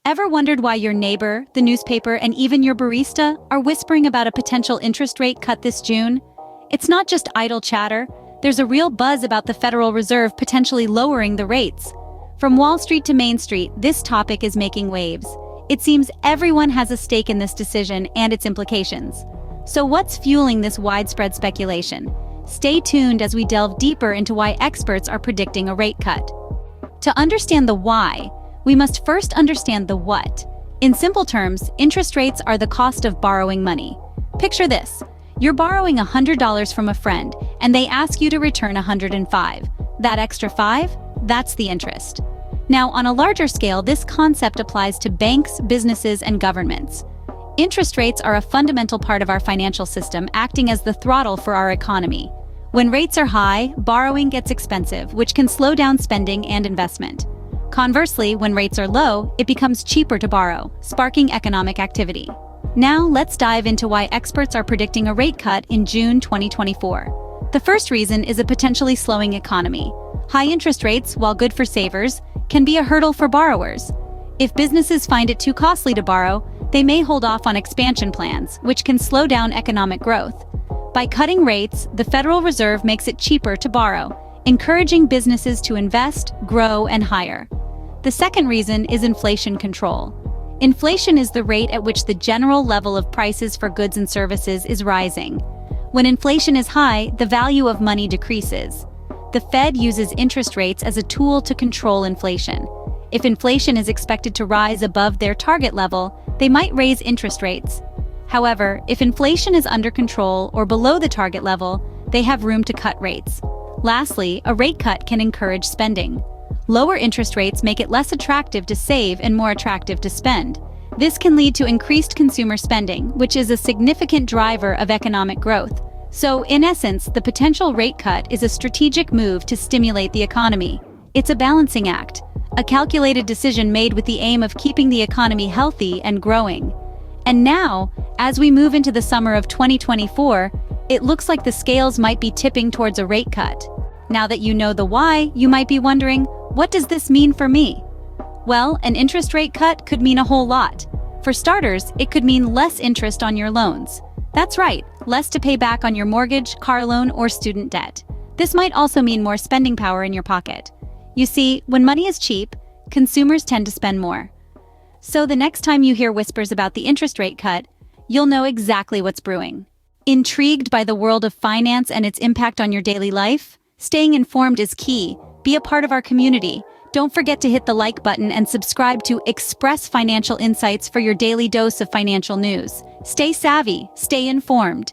Ever wondered why your neighbor, the newspaper, and even your barista are whispering about a potential interest rate cut this June? It's not just idle chatter. There's a real buzz about the Federal Reserve potentially lowering the rates. From Wall Street to Main Street, this topic is making waves. It seems everyone has a stake in this decision and its implications. So what's fueling this widespread speculation? Stay tuned as we delve deeper into why experts are predicting a rate cut. To understand the why, we must first understand the what. In simple terms, interest rates are the cost of borrowing money. Picture this. You're borrowing $100 from a friend, and they ask you to return $105. That extra $5? That's the interest. Now, on a larger scale, this concept applies to banks, businesses, and governments. Interest rates are a fundamental part of our financial system, acting as the throttle for our economy. When rates are high, borrowing gets expensive, which can slow down spending and investment. Conversely, when rates are low, it becomes cheaper to borrow, sparking economic activity. Now, let's dive into why experts are predicting a rate cut in June 2024. The first reason is a potentially slowing economy. High interest rates, while good for savers, can be a hurdle for borrowers. If businesses find it too costly to borrow, they may hold off on expansion plans, which can slow down economic growth. By cutting rates, the Federal Reserve makes it cheaper to borrow, encouraging businesses to invest, grow, and hire. The second reason is inflation control. Inflation is the rate at which the general level of prices for goods and services is rising. When inflation is high, the value of money decreases. The Fed uses interest rates as a tool to control inflation. If inflation is expected to rise above their target level, they might raise interest rates. However, if inflation is under control or below the target level, they have room to cut rates. Lastly, a rate cut can encourage spending. Lower interest rates make it less attractive to save and more attractive to spend. This can lead to increased consumer spending, which is a significant driver of economic growth. So, in essence, the potential rate cut is a strategic move to stimulate the economy. It's a balancing act, a calculated decision made with the aim of keeping the economy healthy and growing. And now, as we move into the summer of 2024, it looks like the scales might be tipping towards a rate cut. Now that you know the why, you might be wondering, what does this mean for me? Well, an interest rate cut could mean a whole lot. For starters, it could mean less interest on your loans. That's right, less to pay back on your mortgage, car loan, or student debt. This might also mean more spending power in your pocket. You see, when money is cheap, consumers tend to spend more. So the next time you hear whispers about the interest rate cut, you'll know exactly what's brewing. Intrigued by the world of finance and its impact on your daily life? Staying informed is key. Be a part of our community. Don't forget to hit the like button and subscribe to Express Financial Insights for your daily dose of financial news. Stay savvy, stay informed.